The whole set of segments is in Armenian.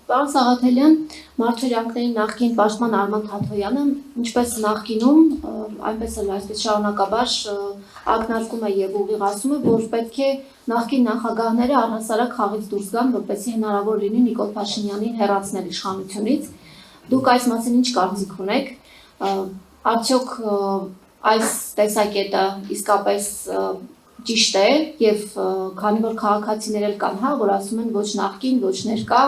Պարոն Սաղաթելյան, Մարդուրանքների նախկին պաշտպան Արման Թաթոյանը, ինչպես նախկինում, այնպես էլ այսպես շարունակաբար ակնարկում է եւ ուղիղացում է, որ պետք է նախկին նախագահները առհասարակ խաղից դուրս գան, որպեսզի հնարավոր լինի Նիկոլ Փաշինյանին հեռացնել իշխանությունից։ Դուք այս մասին ինչ կարծիք ունեք։ Արդյոք այս տեսակետը իսկապես ճիշտ է եւ քանի որ քաղաքացիներ էլ կան, հա, որ ասում են ոչ նախկին, ոչ ներկա,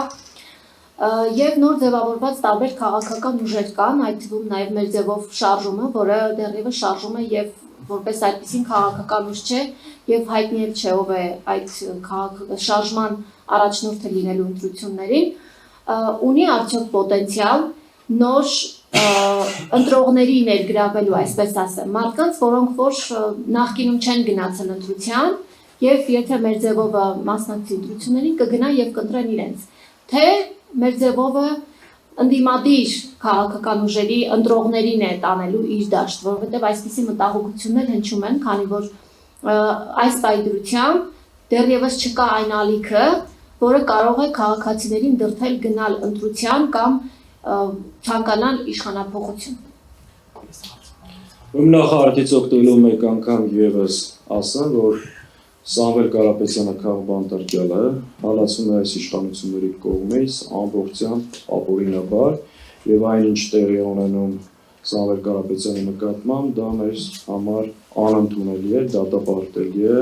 եւ նոր ձևավորված տարբեր քաղաքական ուժեր կան, այդ թվում նաեւ մեր ձևով շարժումը, որը դեռևս շարժում է եւ որպես այդպիսին քաղաքական ուժ չէ եւ հայտնի էլ չէ ով է այդ շարժման առաջնորդը լինելու ընտրություններին, ունի արդյոք պոտենցիալ նոր ընտրողների ներգրավելու, այսպես ասեմ, մարդկանց, որոնք որ նախկինում չեն գնացել ընտրության եւ եթե մեր ձևովը մասնակցի ընտրություններին կգնա եւ կընտրեն իրենց, թե մեր ձևովը ընդդիմադիր քաղաքական ուժերի ընտրողներին է տանելու իր դաշտ, որովհետեւ այսպիսի մտահոգություններ հնչում են, քանի որ այս պայծրությամբ դեռևս չկա այն ալիքը, որը կարող է քաղաքացիներին դրդել գնալ ընտրության կամ ցանկանալ իշխանափոխություն։ Նախարարից օգտվելով մեկ անգամ եւս ասեմ, որ Սամվել Կարապետյանը քաղբանտարկյալ է, հալածում է այս իշխանությունների կողմից ամբողջությամբ ապօրինաբար եւ այնինչ տեղի ունենում Սամվել Կարապետյանի նկատմամբ դա մեր համար անընդունելի է, դատապարտելի է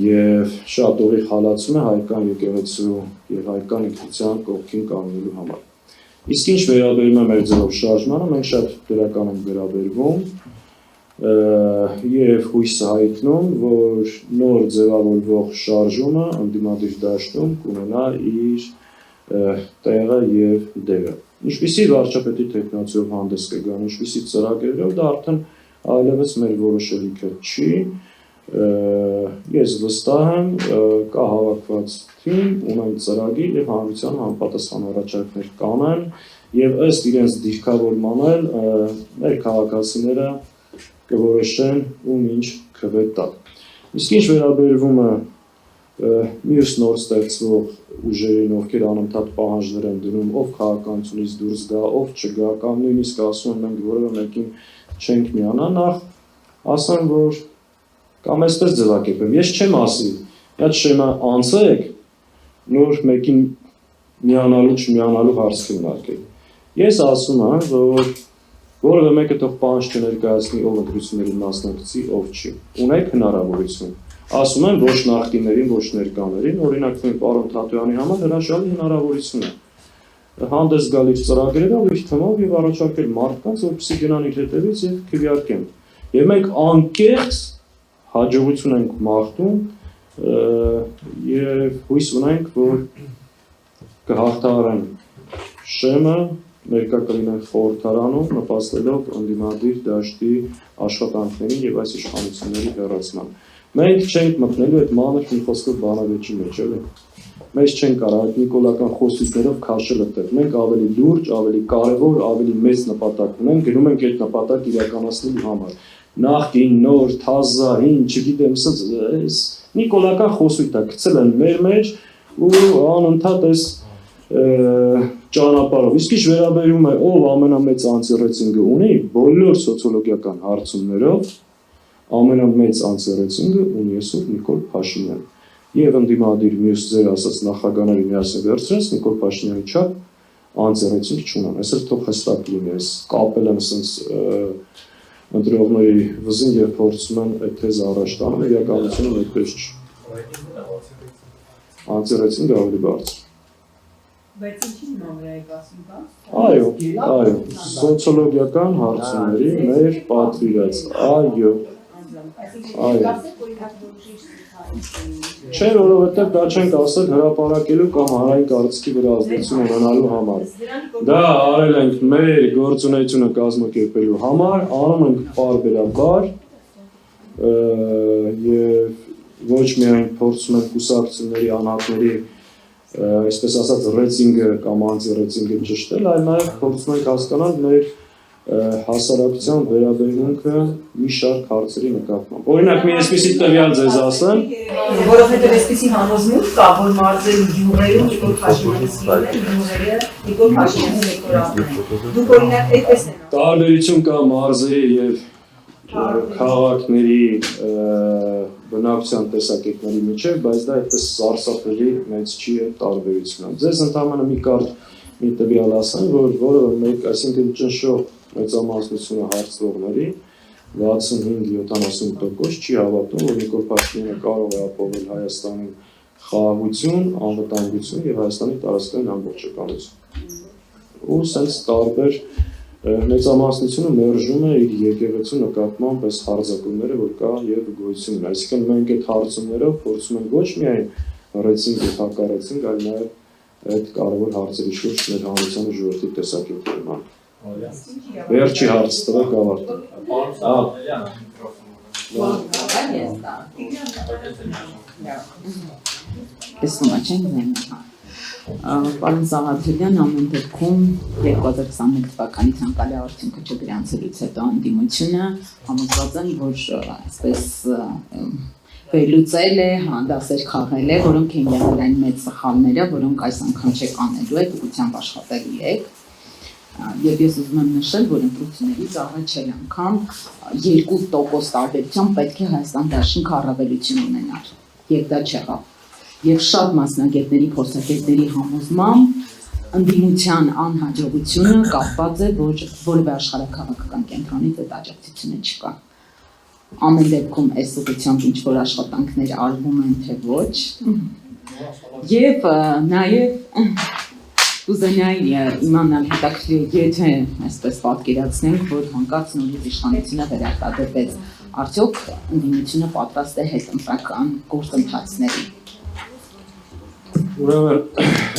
եւ շատ ուղիղ հալածում է հայկական եկեղեցու եւ հայկական ինքնության կողքին կանգնելու համար։ Իսկ ինչ վերաբերում է մեր ձևով շարժմանը, մենք շատ դրական ենք վերաբերվում եւ հույս հայտնում, որ նոր ձևավորվող շարժումը ընդդիմադիր դաշտում կունենա իր տեղը եւ դերը։ Ինչպիսի վարչապետի տեխնացիով հանդես կգան, ինչպիսի ծրագրերով, դա արդեն այլևս մեր որոշելիքը չի։ Ես վստահ եմ, կա հավաքված թիմ, ունեն ծրագիր եւ հանրության համապատասխան առաջարկներ կանեն եւ ըստ իրենց դիրքավորման էլ մեր քաղաքացիները կորոշեն ում ինչ քվե տա։ Իսկ ինչ վերաբերվում է մյուս նոր ստեղծվող ուժերին, ովքեր անընդհատ պահանջներ են դնում, ով քաղաքականությունից դուրս գա, ով չգա, կամ նույնիսկ ասում են մենք որևէ մեկին չենք միանա, նախ ասեմ, որ կամ այսպես ձևակերպեմ, ես չեմ ասի, այդ շեմա անցեք, նոր մեկին միանալու չմիանալու հարց քննարկել։ Ես ասում եմ, որ որևէ մեկը թող պահանջ չներկայացնի ով ընտրություններին մասնակցի, ով չի։ Ունեք հնարավորություն։ Ասում եմ ոչ նախկիներին, ոչ ներկաներին, օրինակ պարոն Թաթոյանի համար հրաշալի հնարավորություն է։ Հանդես գալիս ծրագրերով իր թվով եւ առաջարկել մարդկանց, որպեսզի գնան իր հետևից եւ քվեարկեն։ Եվ մենք անկեղծ հաջողություն ենք մաղթում եւ հույս ունենք, որ կհաղթահարեն շեմը, ներկա կլինեն խորհրդարանում, նպաստելով ընդդիմադիր դաշտի աշխատանքներին եւ այս իշխանությունների հեռացման։ Մենք չենք մտնելու այդ մանր մի խոսքով բանավեճի մեջ, էլի։ Մեզ չեն կարող այդ նիկոլական խոսույթներով քաշել այդտեղ։ Մենք ավելի լուրջ, ավելի կարևոր, ավելի մեծ նպատակ ունենք, գնում ենք այդ նպատակ իրականացնելու համար։ Նախկին, նոր, թազա, ինչ, չգիտեմ, այս նիկոլական խոսույթը գցել են մեր մեջ ու անընդհատ այս ճանապարհով։ Իսկ ինչ վերաբերում է ով ամենամեծ անձեռեցինգը ունի, բոլոր սոցիոլոգիական հարցումներով ամենամեծ անձեռեցինգը ունի այսօր Նիկոլ Փաշինյանը։ Եվ ընդդիմադիր մյուս ձեր ասած նախագահների միասին վերցրած Նիկոլ Փաշինյանի չափ անձեռեցինգ չունեն։ Այսօր թող հստակ լինի, այս կապել են ասենց ընտրողների վզին եւ փորձում են այդ թեզը առաջ տանել, իրականությունում այդպես չի։ Անձեռեցինգը ավելի բարձր։ Բայց ինչի նման եք ասում կա։ Այո, սոցիոլոգիական հարցումների մեր պատվիրած, այո։ Չէ, որովհետև դա չենք ասել հրապարակելու կամ հանրային կարծիքի վրա ազդեցություն ունենալու համար։ Դա արել ենք մեր գործունեությունը կազմակերպելու համար, անում ենք պարբերաբար եւ ոչ միայն փորձում ենք կուսակցությունների անհատների այսպես ասած ռեյտինգը կամ անտի-ռեյտինգը ճշտել, այլ նաև փորձում ենք հասկանալ մեր հասարակության վերաբերմունքը մի շարք հարցերի նկատմամբ։ Օրինակ, մի այսպիսի տվյալ ձեզ ասեմ, Որովհետև այսպիսի համոզմունք կա, որ մարզերի գյուղերում Նիկոլ Փաշինյանի դեկորացիաները, դուք օրինակ այդպես են։ տարբերություն կա մարզերի եւ քաղաքների բնակության տեսակետների միջև, բայց դա այդպես սարսափելի մեծ չի է տարբերությունը։ Ձեզ ընդհանրապես մի կարճ մի տվյալ ասեմ, որ որևէ մեկ, այսինքն ճնշող մեծամասնությունը հարցրողների 65-70% չի հավատում, որ Նիկոլ Փաշինյանը կարող է ապահովել Հայաստանի խաղաղություն, անվտանգություն եւ Հայաստանի տարածքային ամբողջականություն։ Ու սենց տարբեր մեծամասնությունը մերժում է իր եկեղեցու նկատմամբ այս հարձակումները, որ կա եւ գոյություն ունի։ Այսինքն մենք այդ հարցումներով փորձում ենք ոչ միայն հռեցինք եւ հակառեցինք, այլ նաեւ այդ կարևոր հարցերի շուրջ մեր հանրությանը ժողովրդի տեսակետը ունեն։ Վերջի հարց տվեք ավարտել։ Տեսնում չեմ Պարոն Սաղաթելյան ամեն դեպքում 2021 թվականի ցանկալի արդյունքը չգրանցելուց հետո անդիմությունը համոզված են, որ այսպես վերլուծել է, դասեր խաղել է, որոնք են եղել այն մեծ սխալները, որոնք այս անգամ չեք անելու եք, ուղղությամբ աշխատելու եք։ Եվ ես ուզում եմ նշել, որ ընտրություններից առաջել անգամ 2% տարբերությամբ պետք է Հայաստան դաշինքը առավելություն ունենար, եւ դա չեղավ։ Եվ շատ մասնագետների, փորձագետների համոզմամբ ընդդիմության անհաջողությունը կապված է, որ որևէ աշխարհաքաղաքական կենտրոնից այդ աջակցությունը չկա։ Ամեն դեպքում այս ուղղությամբ ինչ որ աշխատանքներ արվում են, թե ոչ։ Եվ նաև կուզենայի իմանալ հետաքրքիր է, եթե այսպես պատկերացնենք, որ հանկարծ նորից իշխանությունը վերարտադրվեց, արդյոք ընդդիմությունը պատրաստ է հետընտրական գործընթացների։ Ուրեմն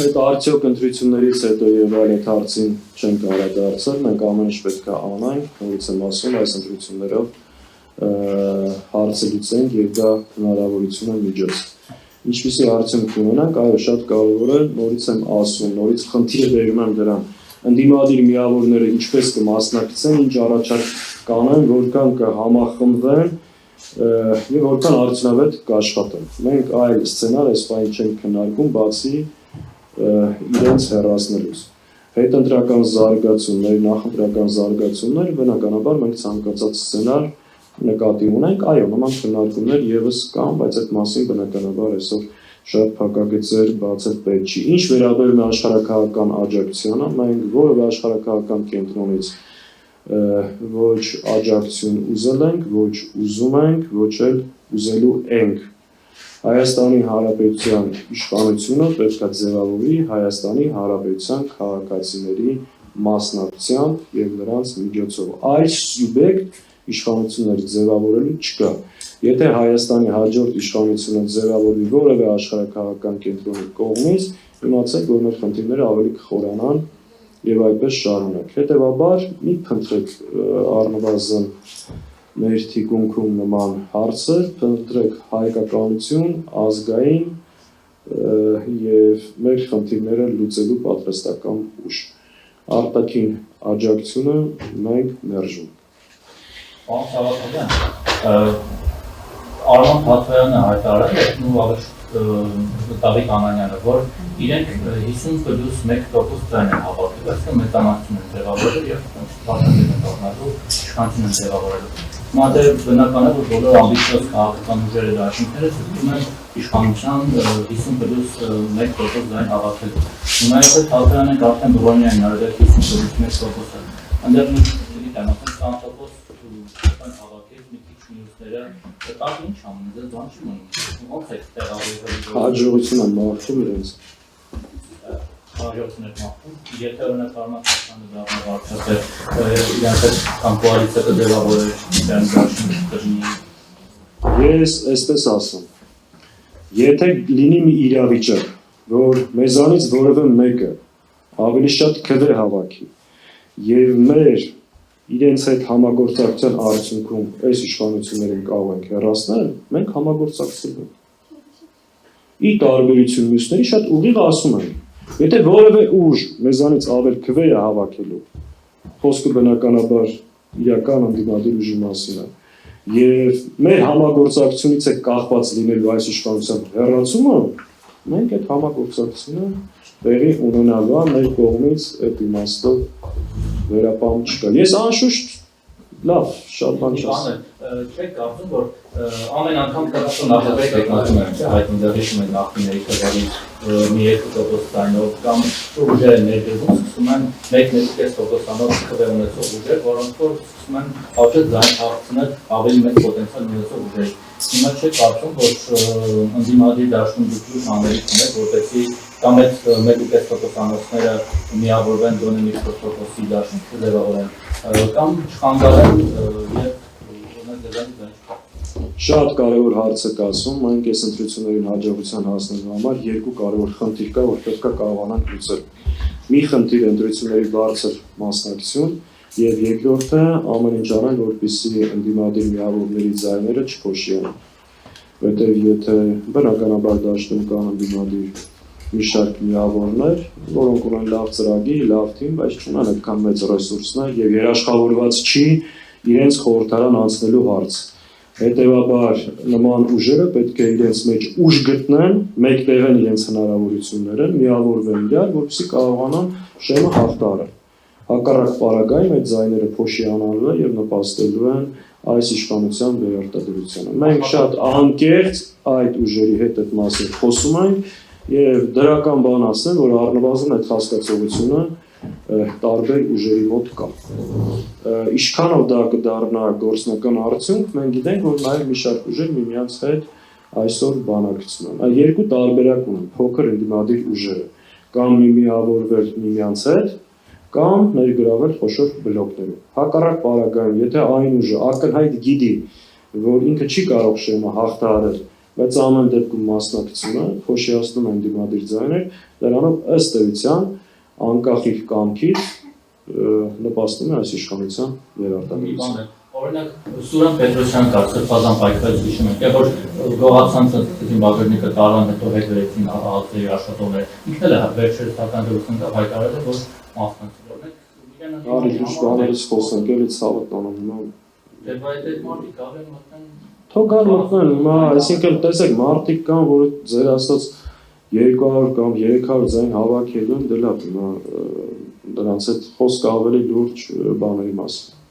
այդ արդյոք ընտրություններից հետո եւ այլ այդ հարցին չենք անդրադարձել, մենք ամեն ինչ պետք է անենք, նորից եմ ասում, այս ընտրություններով հարցը լուծենք եւ դա հնարավորություն է միջոց։ Ինչպիսի արդյունք ունենանք, այո, շատ կարևոր է, նորից եմ ասում, նորից խնդիրը բերում եմ դրան։ Ընդդիմադիր միավորները ինչպես կմասնակցեն, ինչ առաջարկ կանեն, որքան կհամախմբվեն եւ որքան արդյունավետ կաշխատեն։ Մենք այլ սցենար այս բանը չենք քննարկում, բացի իրենց հեռացնելուց։ Հետընտրական զարգացումներ, նախընտրական զարգացումներ, բնականաբար մենք ցանկացած սցենար նկատի ունենք, այո, նման քննարկումներ եւս կան, բայց այդ մասին բնականաբար այսօր շատ փակագծեր բացել պետք չի։ Ինչ վերաբերում է աշխարհաքաղաքական աջակցությանը, մենք որևէ աշխարհաքաղաքական կենտրոնից ոչ աջակցություն ուզել ենք, ոչ ուզում ենք, ոչ էլ ուզելու ենք։ Հայաստանի Հանրապետության իշխանությունը պետք է ձևավորի Հայաստանի Հանրապետության քաղաքացիների մասնակցությամբ եւ նրանց միջոցով։ Այս սուբյեկտ իշխանություններ ձևավորելու չկա։ Եթե Հայաստանի հաջորդ իշխանությունը ձևավորվի որևէ աշխարհաքաղաքական կենտրոնի կողմից, իմացեք, որ մեր խնդիրները ավելի կխորանան եւ այդպես շարունակ։ Հետեւաբար մի փնտրեք առնվազն մեր թիկունքում նման հարցեր, փնտրեք հայկականություն, ազգային եւ մեր խնդիրները լուծելու պատրաստական ուժ։ Արտաքին աջակցությունը մենք մերժում։ Պարոն Սաղաթելյան, Արման Թաթոյանը հայտարարել է ու ավելի Դավիթ Անանյանը, որ իրենք 50+1% ձայն են հավաքել, այսինքն մեծամասնություն են ձևավորել եւ բաժանվել են դառնալու իշխանություն են ձևավորելու։ Հիմա դե բնական է, որ բոլոր ամբիցիոզ քաղաքական ուժերը դաշինքները ցույցում են իշխանության 50+1% ձայն հավաքել։ Հիմա եթե Թաթոյանը արդեն բռնի են արել 50+1%-ը, այնտեղ գիտեմ, 20% հավաքել մի քիչ մյուսները, դա ինչ անում, դե բան չի մնում։ Ոնց է տեղավորվել։ Հաջողություն են մաղթում իրենց։ Հաջողություն են մաղթում։ Եթե օրինակ Արմատյանը դառնա վարչապետ, իրենք այդ կամ կոալիցիա կձևավորել, իրենք դաշինք կլինի։ Ես այսպես ասում, եթե լինի մի իրավիճակ, որ մեզանից որևէ մեկը ավելի շատ քվե հավաքի եւ մեր իրենց հետ համագործակցության արդյունքում այս իշխանություններին կարող ենք հեռացնել, մենք համագործակցելու ենք։ Ի տարբերություն մյուսների շատ ուղիղ ասում են, եթե որևէ ուժ մեզանից ավել քվե է հավաքելու, խոսքը բնականաբար իրական ընդդիմադիր ուժի մասին է։ Եվ մեր համագործակցությունից է կախված լինելու այս իշխանության հեռացումը, մենք այդ համագործակցությունը տեղի ունենալու է մեր կողմից այդ իմաստով վերապահում չկա։ Ես անշուշտ լավ, շատ բան չասեմ։ Չեք կարծում, որ ամեն անգամ կրասո նախագծը եկնացում են, չէ՞, այդ ընդդեմ հիշում են նախկինների թվերի մի 2% տայնով կամ ուժերը ներդրվում սկսում են 1-1.5%-անով քվե ունեցող ուժեր, որոնք որ սկսում են հաճախ ձայն հաղթնել ավելի մեծ պոտենցիալ ունեցող ուժեր։ Հիմա չեք կարծում, որ ընդդիմադիր դաշտում դուք անելիք ունեք, որպեսզի կամ այդ 1.5%-անոցները միավորվեն գոնե մի 4%-ի դաշտում կձևավորեն կամ չխանգարեն եւ Շատ կարևոր հարց եք ասում, մենք այս ընտրություններին հաջողության հասնելու համար երկու կարևոր խնդիր կա, որ պետք է կարողանանք լուծել։ Մի խնդիր ընտրությունների բարձր մասնակցություն եւ երկրորդը ամեն ինչ արել, որպեսզի ընդդիմադիր միավորների ձայները չփոշիանան։ Որտեղ եթե բնականաբար դաշտում կան ընդդիմադիր մի շարք միավորներ, որոնք ունեն լավ ծրագիր, լավ թիմ, բայց չունեն այդքան մեծ ռեսուրսներ եւ երաշխավորված չի իրենց խորհրդարան անցնելու հարց։ Հետևաբար նման ուժերը պետք է իրենց մեջ ուժ գտնեն, մեկտեղեն իրենց հնարավորությունները, միավորվեն իրար, որպեսզի կարողանան շեմը հաղթահարել։ Հակառակ պարագայում այդ ձայները փոշիանալու են եւ նպաստելու են այս իշխանության վերարտադրությանը։ Մենք շատ անկեղծ այդ ուժերի հետ այդ մասին խոսում ենք եւ դրական բան ասեմ, որ առնվազն այդ հասկացողությունը տարբեր ուժերի մոտ կա։ Ինչքանով դա կդառնա գործնական արդյունք, մենք գիտենք, որ նաև մի շարք ուժեր միմյանց հետ այսօր բանակցում են։ Երկու տարբերակ ունեն փոքր ընդդիմադիր ուժերը, կամ միավորվել միմյանց հետ, կամ ներգրավել խոշոր բլոկներում։ Հակառակ պարագայում, եթե այն ուժը ակնհայտ գիտի, որ ինքը չի կարող շեմը հաղթահարել, բայց ամեն դեպքում մասնակցում է, փոշիացնում են ընդդիմադիր ձայներ, դրանով ըստ էության անկախ իր կամքից նպաստում է այս իշխանության վերարտադրությանը։ Օրինակ Սուրեն Պետրոսյան կար սրբազան պայքարից հիշում եք, որ գողացանց զինվորները տարան հետո հետ վերեցին ԱԱԾ-ի աշխատողները։ Ինքն էլ է վերջերս թականդրություն կա հայտարարել, որ մասնակցել են։ Արի դուք բաներից խոսենք, էլի ցավը տանում։ Դե բայց այդ մարդիկ ավելի մտան Թողան մտնեն, հիմա, այսինքն տեսեք, մարդիկ կան, որ ձեր ասած 200 կամ 300 ձայն հավաքելու են, դե լավ, դրանց հետ խոսքը ավելի լուրջ բաների մասին։